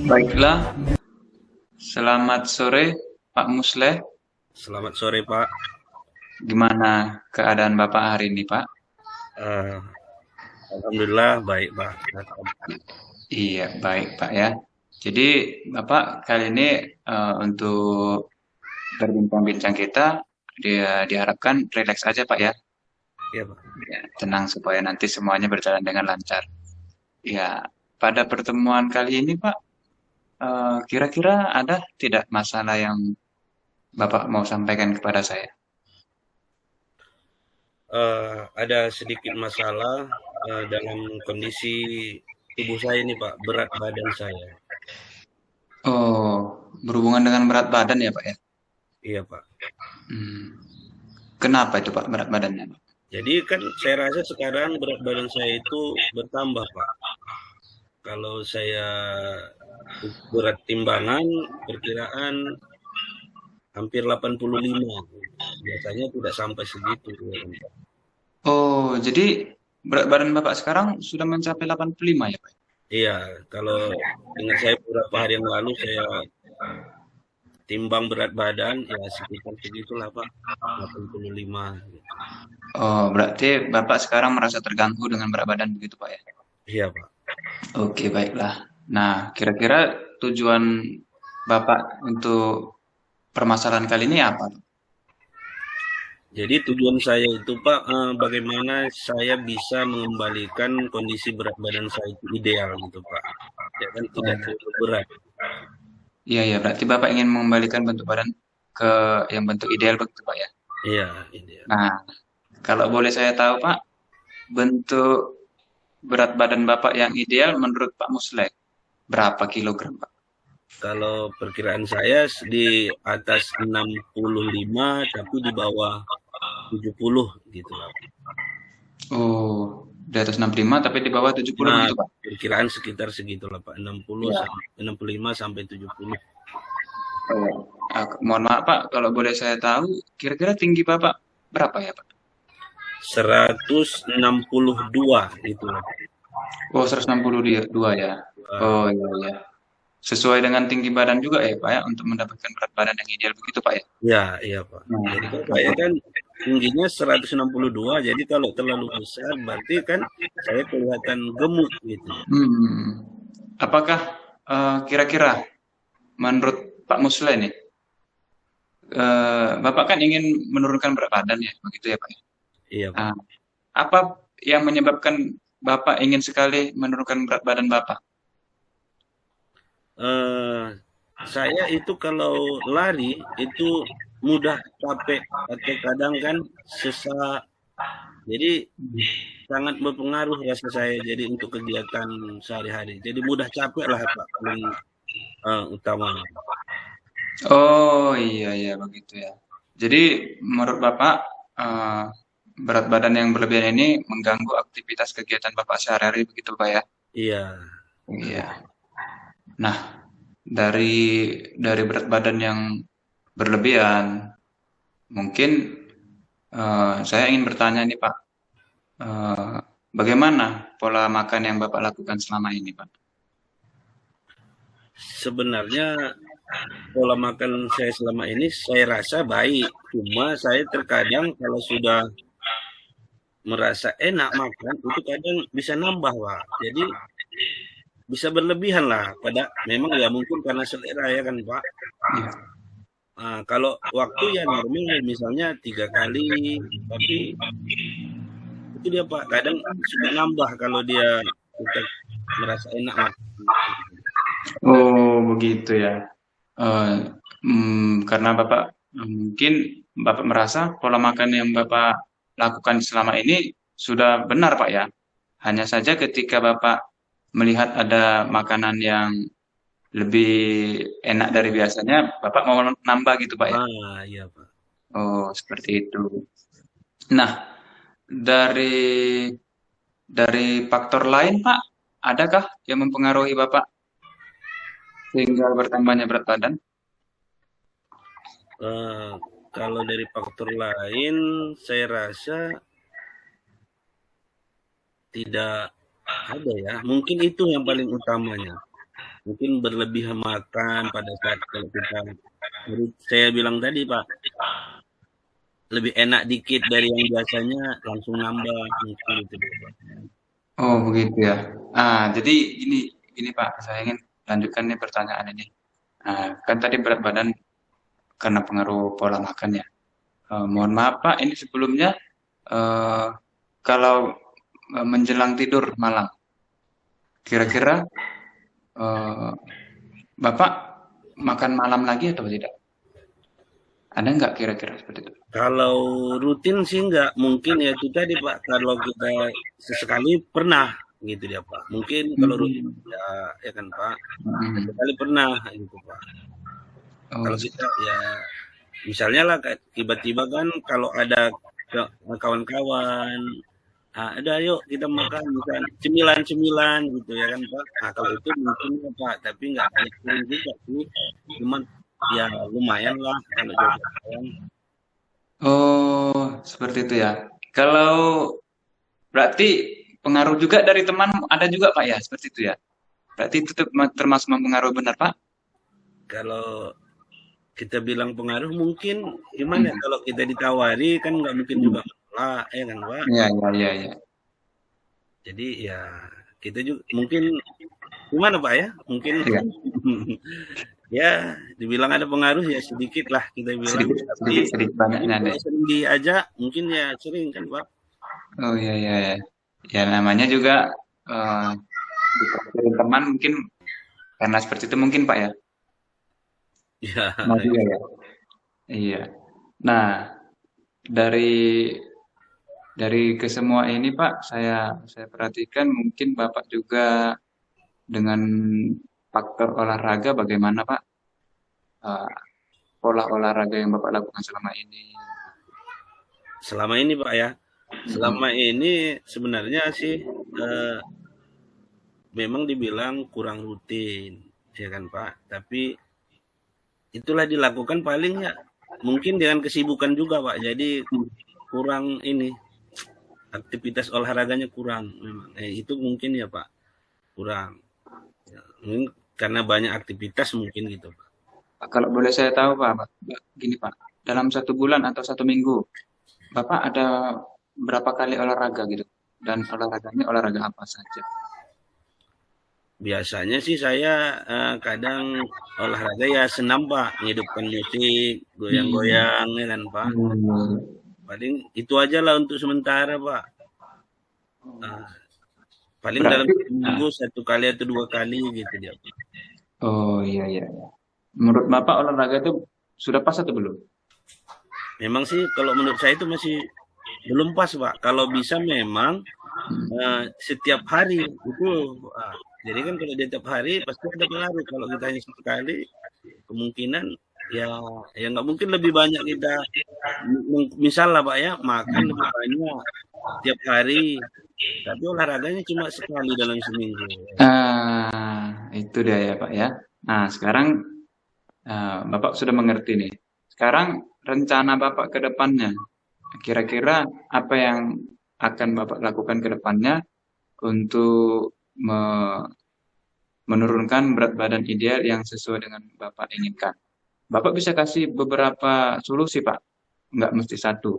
Baiklah, selamat sore Pak Musleh. Selamat sore Pak. Gimana keadaan Bapak hari ini, Pak? Eh, Alhamdulillah baik Pak. Iya, baik Pak ya. Jadi Bapak kali ini untuk berbincang-bincang kita dia diharapkan rileks aja Pak ya. Iya Pak. Ya, tenang supaya nanti semuanya berjalan dengan lancar. Ya, pada pertemuan kali ini Pak, kira-kira ada tidak masalah yang Bapak mau sampaikan kepada saya? Ada sedikit masalah dalam kondisi tubuh saya ini Pak, berat badan saya. Oh, berhubungan dengan berat badan ya Pak ya? Iya Pak. Hmm. Kenapa itu Pak berat badannya, Pak? Jadi kan saya rasa sekarang berat badan saya itu bertambah Pak. Kalau saya berat timbangan perkiraan hampir 85. Biasanya tidak sampai segitu. Oh, jadi berat badan Bapak sekarang sudah mencapai 85 ya, Pak? Iya, kalau ingat saya beberapa hari yang lalu saya timbang berat badan ya sekitar segitulah Pak, 85 gitu. Oh, berarti Bapak sekarang merasa terganggu dengan berat badan begitu, Pak ya? Iya Pak. Oke, baiklah. Nah, kira-kira tujuan Bapak untuk permasalahan kali ini apa, Pak? Jadi tujuan saya itu Pak, bagaimana saya bisa mengembalikan kondisi berat badan saya itu ideal gitu Pak. Ya kan tidak Oh, terlalu berat. iya, iya. Berarti Bapak ingin mengembalikan bentuk badan ke yang bentuk ideal begitu, Pak ya? Iya, ideal. Nah, kalau boleh saya tahu, Pak, bentuk berat badan Bapak yang ideal menurut Pak Musleh berapa kilogram, Pak? Kalau perkiraan saya di atas 65 tapi di bawah 70 gitu lah. Oh, di atas 65 tapi di bawah 70 Nah, begitu, Pak? perkiraan sekitar segitulah Pak, 60 Iya. sampai 65 sampai 70. Oh. Mohon maaf, Pak, kalau boleh saya tahu, kira-kira tinggi Bapak berapa ya, Pak? 162 gitu lah. Oh, 162 ya. Wah, Oh, iya, iya. Sesuai dengan tinggi badan juga ya, Pak ya, untuk mendapatkan berat badan yang ideal begitu, Pak ya? ya, iya Pak. Jadi Nah, kan saya kan tingginya 162, jadi kalau terlalu besar berarti kan saya kelihatan gemuk gitu. hmm. Apakah kira-kira menurut Pak Musle nih, Bapak kan ingin menurunkan berat badan ya, begitu ya, Pak ya? Iya Pak. Nah, apa yang menyebabkan Bapak ingin sekali menurunkan berat badan Bapak? Eh, saya itu kalau lari itu mudah capek atau kadang kan sesak. Jadi sangat berpengaruh rasa saya jadi untuk kegiatan sehari-hari. Jadi mudah capek lah Pak paling utamanya. Oh, iya, iya, begitu ya. Jadi, menurut Bapak, eh, berat badan yang berlebihan ini mengganggu aktivitas kegiatan Bapak sehari-hari begitu, Pak ya? Iya. Iya. Nah, dari berat badan yang berlebihan, mungkin saya ingin bertanya nih, Pak, eh, bagaimana pola makan yang Bapak lakukan selama ini, Pak? Sebenarnya pola makan saya selama ini saya rasa baik. Cuma saya terkadang kalau sudah merasa enak makan itu kadang bisa nambah Pak. Jadi bisa berlebihan lah. Pada memang ya mungkin karena selera ya kan Pak. Iya. Nah, kalau waktu ya normal misalnya 3 kali, tapi itu dia Pak. Kadang suka nambah kalau dia kita merasa enak makan. Oh, begitu ya. Eh, karena Bapak mungkin Bapak merasa pola makan yang Bapak lakukan selama ini sudah benar, Pak ya. Hanya saja ketika Bapak melihat ada makanan yang lebih enak dari biasanya, Bapak mau nambah gitu, Pak ya. Ah, iya Pak. Oh, seperti itu. Nah, dari faktor lain, Pak, adakah yang mempengaruhi Bapak sehingga bertambahnya berat badan? Eh, Kalau dari faktor lain, saya rasa tidak ada ya. Mungkin itu yang paling utamanya. mungkin berlebihan makan pada saat kalau kita, jadi saya bilang tadi Pak, lebih enak dikit dari yang biasanya langsung nambah mungkin gitu. Oh, begitu ya. Jadi gini Pak, saya ingin lanjutkan nih pertanyaan ini. Kan tadi berat badan karena pengaruh pola makan ya. Mohon maaf Pak, ini sebelumnya eh, kalau menjelang tidur malam, kira-kira eh, Bapak makan malam lagi atau tidak? Ada nggak kira-kira seperti itu? Kalau rutin sih nggak, mungkin ya itu tadi Pak, kalau kita sesekali pernah gitu dia Pak. Mungkin kalau rutin Hmm. ya, ya kan Pak, Hmm. sesekali pernah gitu Pak. Oh, Kalau kita ya misalnya lah kayak tiba-tiba kan kalau ada kawan-kawan, ada yuk kita makan misalnya cemilan-cemilan gitu ya kan Pak. Nah kalau itu mungkin ya Pak, tapi nggak sering juga sih. Cuman ya lumayan lah kalau jajan. oh, seperti itu ya. Kalau berarti pengaruh juga dari teman ada juga Pak ya, seperti itu ya. Berarti itu termasuk mempengaruhi benar Pak? Kalau kita bilang pengaruh mungkin gimana, Hmm. kalau kita ditawari kan nggak mungkin Hmm. juga menolak ya kan Pak. Iya, iya, iya, iya. Jadi ya kita juga mungkin gimana Pak ya, mungkin Iya. ya dibilang ada pengaruh ya sedikit lah kita bilang, Sedikit, tapi sedikit, sedikit banyaknya ada. kalau sering diajak mungkin ya sering kan Pak. Oh iya, iya, iya. Ya namanya juga eh dikabarin teman mungkin karena seperti itu mungkin Pak ya. Ya Nah juga ya. Iya. Nah dari kesemua ini Pak, saya perhatikan mungkin Bapak juga dengan faktor olahraga bagaimana Pak? Eh, Pola olahraga yang Bapak lakukan selama ini. selama ini Pak ya, Mm-mm. selama ini sebenarnya sih eh, memang dibilang kurang rutin ya kan Pak, tapi itulah dilakukan paling ya mungkin dengan kesibukan juga Pak, jadi kurang ini, aktivitas olahraganya kurang memang. Itu mungkin ya Pak, kurang. Ya, mungkin karena banyak aktivitas mungkin gitu Pak. Kalau boleh saya tahu Pak, gini Pak, dalam 1 bulan atau 1 minggu, Bapak ada berapa kali olahraga gitu? Dan olahraganya olahraga apa saja? Biasanya sih saya kadang olahraga ya senam Pak, ngidupkan musik, Hmm. goyang-goyang ya kan Pak. Hmm. Paling itu aja lah untuk sementara Pak. Ah, paling dalam Berarti, seminggu 1 kali atau 2 kali gitu dia Pak. oh iya, iya, iya. Menurut Bapak olahraga itu sudah pas atau belum? Memang sih kalau menurut saya itu masih belum pas Pak. Kalau bisa memang setiap hari itu, ah, jadi kan kalau dia tiap hari pasti ada pengaruh. Kalau kita hanya sekali, kemungkinan ya ya nggak mungkin lebih banyak kita, misal lah Pak ya, makan lebih banyak tiap hari, tapi olahraganya cuma sekali dalam seminggu. Itu dia ya Pak ya. Nah, sekarang Bapak sudah mengerti nih. Sekarang rencana Bapak ke depannya, kira-kira apa yang akan Bapak lakukan ke depannya untuk menurunkan berat badan ideal yang sesuai dengan Bapak inginkan? Bapak bisa kasih beberapa solusi, Pak. Nggak mesti satu.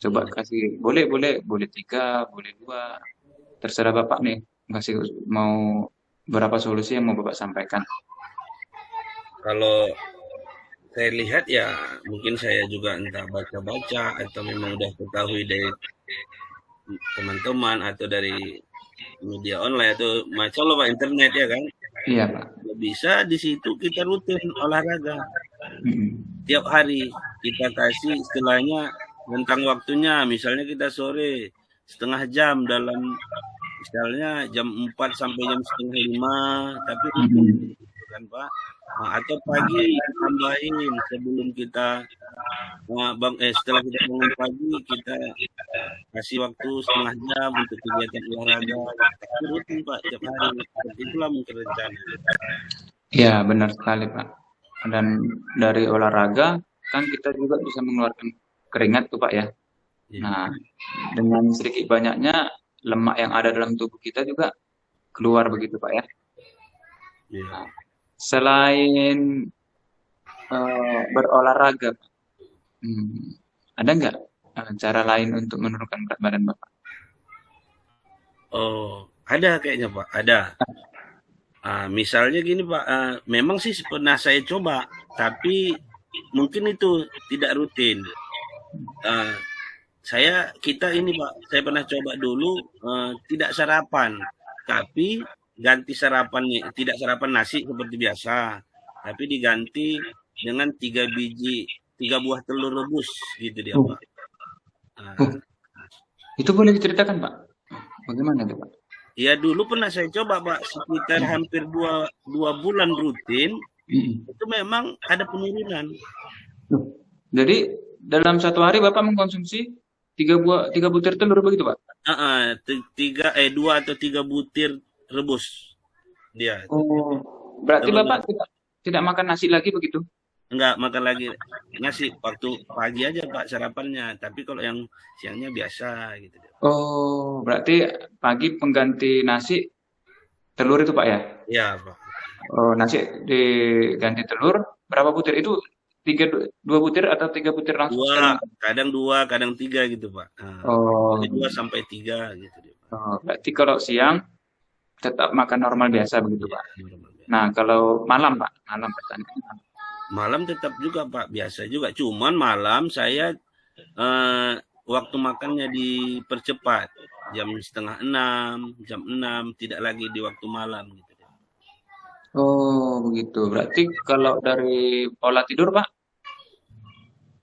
Coba Hmm. kasih, boleh, boleh, boleh tiga, boleh dua. Terserah Bapak nih, kasih mau berapa solusi yang mau Bapak sampaikan. Kalau saya lihat ya mungkin saya juga entah baca-baca atau memang udah ketahui dari teman-teman atau dari media online atau macam lah Pak, internet ya kan. Iya, Pak. Kalau bisa di situ kita rutin olahraga Mm-mm. tiap hari, kita kasih istilahnya tentang waktunya, misalnya kita sore 1/2 jam dalam misalnya jam 4 sampai jam 4:30, tapi rutin Mm-mm. gitu kan Pak. Nah, atau pagi tambahin sebelum kita setelah kita bangun pagi kita kasih waktu 1/2 jam untuk kegiatan olahraga. Tapi rutin Pak tiap hari. Seperti itulah mungkin rencana. Ya, benar sekali, Pak. Dan dari olahraga, kan kita juga bisa mengeluarkan keringat tuh, Pak ya. Iya. Nah, dengan sedikit banyaknya lemak yang ada dalam tubuh kita juga keluar begitu, Pak ya. Iya. Nah, selain berolahraga, ada nggak cara lain untuk menurunkan berat badan Bapak? Oh, ada kayaknya Pak, ada. Misalnya gini Pak, memang sih pernah saya coba, tapi mungkin itu tidak rutin. Ah, kita ini Pak, saya pernah coba dulu tidak sarapan, tapi ganti sarapannya, tidak sarapan nasi seperti biasa, tapi diganti dengan 3 buah telur rebus gitu dia Oh, Pak. oh, Ah, itu boleh diceritakan Pak? Bagaimana itu Pak? Ya dulu pernah saya coba Pak, sekitar hampir dua bulan rutin, Mm-mm. itu memang ada penurunan. Loh, jadi dalam satu hari Bapak mengkonsumsi tiga butir telur begitu Pak? Dua atau tiga butir rebus dia. Oh, berarti Telur Bapak tidak makan nasi lagi begitu? enggak makan lagi nasi waktu pagi aja Pak sarapannya, tapi kalau yang siangnya biasa gitu. Oh, berarti pagi pengganti nasi telur itu Pak ya? Ya Pak. Oh, nasi diganti telur, berapa butir itu? Dua butir atau tiga butir langsung sekali makan? Kadang tiga gitu Pak. Dari Oh, 2 sampai 3 gitu dia Pak. oh, berarti kalau siang tetap makan normal biasa begitu Iya, Pak. normal ya. Nah, kalau malam Pak, malam pertanyaan. Malam tetap juga Pak, biasa juga. Cuman malam saya eh, waktu makannya dipercepat. Jam 6, tidak lagi di waktu malam gitu. Oh, begitu. Berarti kalau dari pola tidur Pak,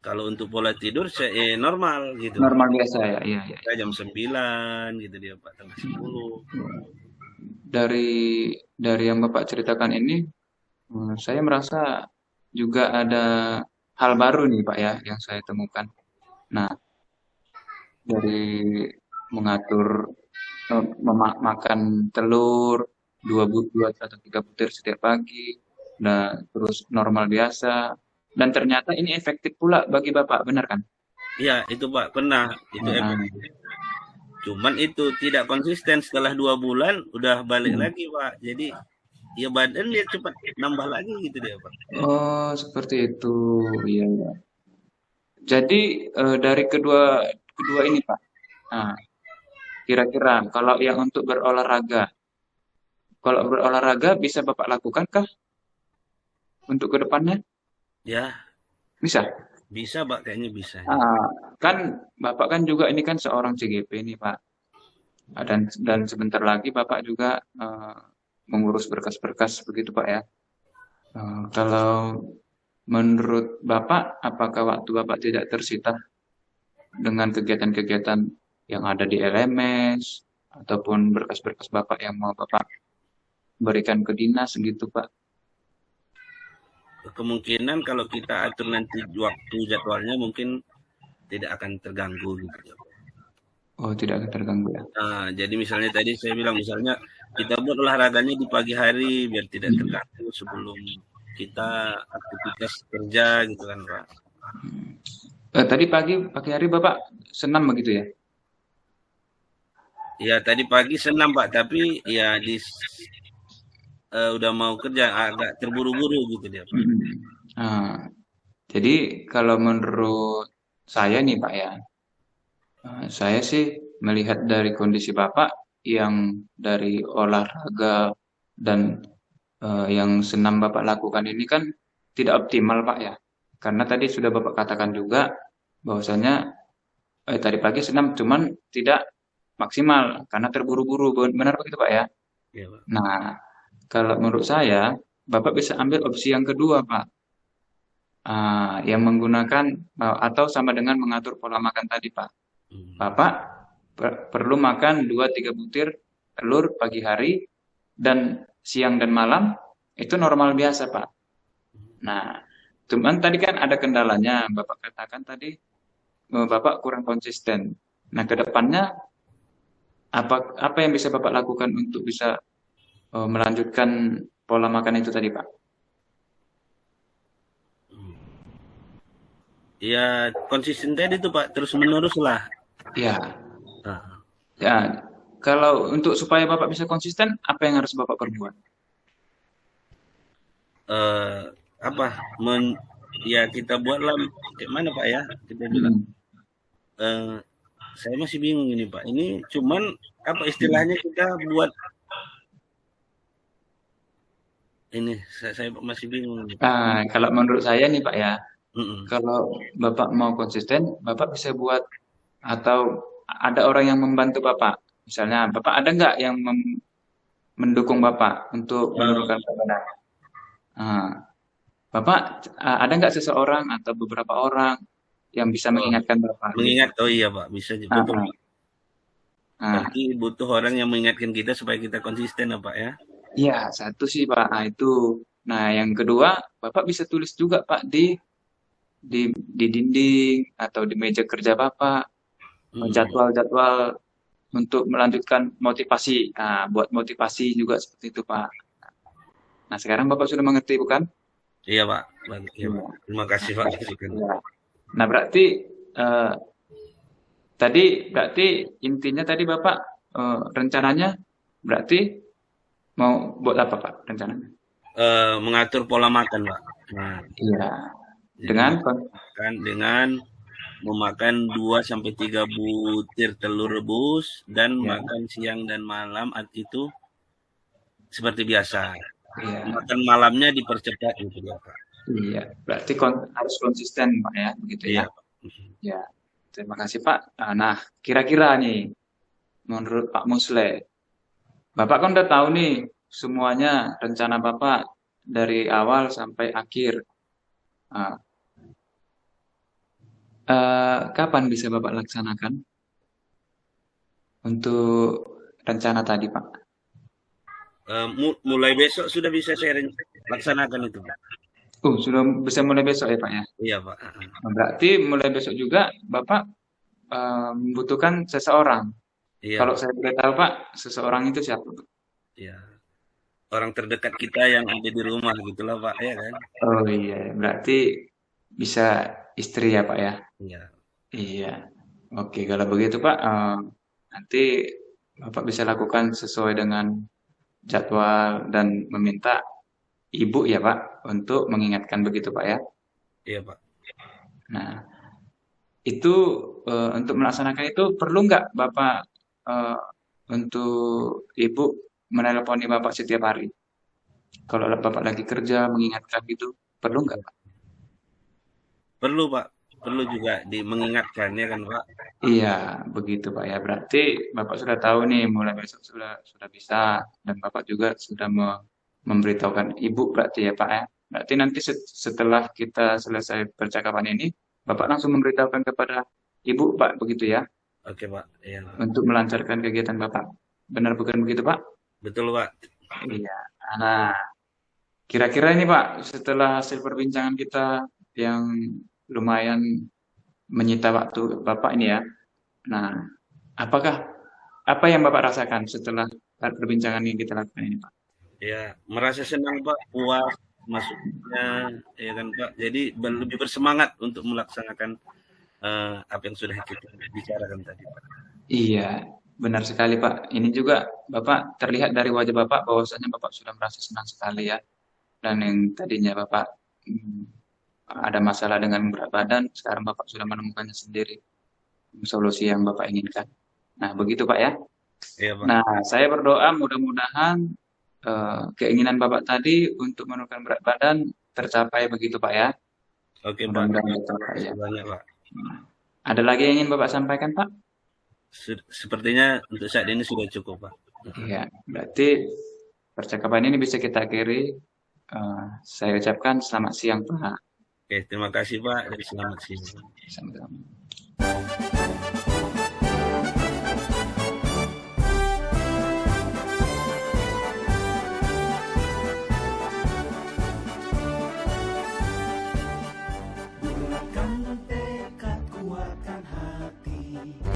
Kalau untuk pola tidur saya normal gitu. normal biasa ya? Iya, iya. Saya jam 9 gitu dia Pak, tengah 10. Dari yang Bapak ceritakan ini, saya merasa juga ada hal baru nih Pak ya yang saya temukan. Nah, dari mengatur makan telur dua atau tiga butir setiap pagi, nah terus normal biasa, dan ternyata ini efektif pula bagi Bapak, benar kan? Iya, itu Pak, pernah. Itu Nah, efektif. Cuman itu tidak konsisten setelah 2 bulan udah balik hmm. lagi Pak. Jadi ya badan dia cepat nambah lagi gitu dia Pak. Oh, seperti itu. Iya, iya. Jadi dari kedua kedua ini Pak. Nah, kira-kira kalau yang untuk berolahraga, kalau berolahraga bisa Bapak lakukan kah untuk ke depannya? Ya, Bisa. bisa Pak, kayaknya bisa. Ah, kan Bapak kan juga ini kan seorang CGP nih Pak. Dan sebentar lagi Bapak juga mengurus berkas-berkas begitu Pak ya. Kalau menurut Bapak, apakah waktu Bapak tidak tersita dengan kegiatan-kegiatan yang ada di LMS ataupun berkas-berkas Bapak yang mau Bapak berikan ke dinas gitu Pak? Kemungkinan kalau kita atur nanti waktu jadwalnya mungkin tidak akan terganggu gitu ya Pak. Oh, tidak akan terganggu ya. Jadi misalnya tadi saya bilang misalnya kita buat olahraganya di pagi hari biar tidak Hmm. terganggu sebelum kita aktivitas kerja gitu kan Pak. Tadi pagi hari Bapak senam begitu ya? Ya tadi pagi senam Pak, tapi ya udah mau kerja agak terburu-buru gitu dia Pak. Mm-mm. Nah, jadi kalau menurut saya nih Pak ya, saya sih melihat dari kondisi Bapak yang dari olahraga dan yang senam Bapak lakukan ini kan tidak optimal Pak ya. Karena tadi sudah Bapak katakan juga bahwasanya tadi pagi senam cuman tidak maksimal karena terburu-buru. Benar begitu Pak ya? Ya, Pak. Nah, kalau menurut saya Bapak bisa ambil opsi yang kedua Pak. Yang menggunakan atau sama dengan mengatur pola makan tadi Pak. Hmm. Bapak perlu makan 2-3 butir telur pagi hari dan siang dan malam itu normal biasa, Pak. Nah, cuman tadi kan ada kendalanya, Bapak katakan tadi Bapak kurang konsisten. Nah, ke depannya apa apa yang bisa Bapak lakukan untuk bisa melanjutkan pola makan itu tadi, Pak? Ya konsisten tadi tuh Pak, terus menerus lah. Ya, Nah, ya. Kalau untuk supaya Bapak bisa konsisten, apa yang harus Bapak perbuat? eh, apa ya kita buatlah kayak mana Pak ya, kita bilang Mm. eh, saya masih bingung ini Pak, ini cuman apa istilahnya, kita buat ini, saya masih bingung ini Pak. Kalau menurut saya nih Pak ya, Mm-mm. kalau Bapak mau konsisten, Bapak bisa buat atau ada orang yang membantu Bapak. Misalnya, Bapak ada nggak yang mendukung Bapak untuk Eh, menurunkan berat badan? Ah, Bapak ada nggak seseorang atau beberapa orang yang bisa oh, mengingatkan Bapak gitu? mengingat, oh iya Pak, bisa Ah, betul ah, Pak. ah. Berarti butuh orang yang mengingatkan kita supaya kita konsisten ya Pak ya. Iya, satu sih Pak, itu. Nah, yang kedua, Bapak bisa tulis juga Pak di dinding atau di meja kerja Bapak Mm-mm. jadwal-jadwal untuk melanjutkan motivasi. Nah, buat motivasi juga seperti itu Pak. Nah, sekarang Bapak sudah mengerti bukan? Iya Pak, iya Pak. Iya. Terima kasih Pak masukan. Iya. Nah, berarti eh, berarti intinya tadi Bapak rencananya berarti mau buat apa Pak rencananya? Mengatur pola makan Pak. Nah, Iya, jadi dengan makan dengan memakan 2 sampai 3 butir telur rebus dan ya, makan siang dan malam itu seperti biasa. iya, Makan malamnya dipercepat gitu ya Pak. iya. Berarti harus konsisten Pak ya, begitu ya. Iya Pak. Mhm. Ya, terima kasih Pak. Nah, kira-kira nih menurut Pak Musle, Bapak kan udah tahu nih semuanya rencana Bapak dari awal sampai akhir. Nah, kapan bisa Bapak laksanakan untuk rencana tadi Pak? Mulai besok sudah bisa saya laksanakan itu Pak. Sudah bisa mulai besok ya Pak ya. Iya Pak. Heeh. Nah, berarti mulai besok juga Bapak membutuhkan seseorang. Iya Kalau Pak. saya boleh tahu Pak, seseorang itu siapa Pak? Iya. Orang terdekat kita yang ada di rumah gitulah Pak ya kan. Oh iya, berarti bisa istri ya Pak ya. Iya. Iya. Oke, kalau begitu Pak, nanti Bapak bisa lakukan sesuai dengan jadwal dan meminta ibu ya Pak untuk mengingatkan begitu Pak ya. Iya Pak. Nah, itu untuk melaksanakan itu perlu nggak Bapak eh, untuk ibu meneleponi Bapak setiap hari? Kalau Bapak lagi kerja mengingatkan gitu, perlu nggak Pak? Perlu Pak, perlu juga mengingatkan ya kan Pak. Iya, begitu Pak ya. Berarti Bapak sudah tahu nih, mulai besok sudah bisa dan Bapak juga sudah memberitahukan Ibu berarti ya Pak ya. Berarti nanti setelah kita selesai percakapan ini, Bapak langsung memberitahukan kepada Ibu Pak, begitu ya, Oke Pak, iya Pak. untuk melancarkan kegiatan Bapak. Benar bukan begitu Pak? Betul Pak. Iya. Nah, kira-kira ini Pak, setelah hasil perbincangan kita yang lumayan menyita waktu Bapak ini ya. Nah, apakah apa yang Bapak rasakan setelah perbincangan yang kita lakukan ini, Pak? Ya, merasa senang Pak, puas masuknya ya kan Pak. Jadi lebih bersemangat untuk melaksanakan apa yang sudah kita bicarakan tadi Pak. Iya, benar sekali, Pak. Ini juga Bapak terlihat dari wajah Bapak bahwasanya Bapak sudah merasa senang sekali ya. Dan yang tadinya Bapak hmm, ada masalah dengan berat badan, sekarang Bapak sudah menemukannya sendiri solusi yang Bapak inginkan. Nah, begitu Pak ya. Iya Pak. Nah, saya berdoa mudah-mudahan keinginan Bapak tadi untuk menurunkan berat badan tercapai begitu Pak ya. Oke Pak. Mudah-mudahan Terima tercapai kasih ya. banyak Pak. Ada lagi yang ingin Bapak sampaikan, Pak? Sepertinya untuk saat ini sudah cukup Pak. Iya, berarti percakapan ini bisa kita akhiri. Saya ucapkan selamat siang, Pak. Oke, terima kasih Pak dan selamat siang. Sama-sama. Bulatkan tekad, kuatkan hati.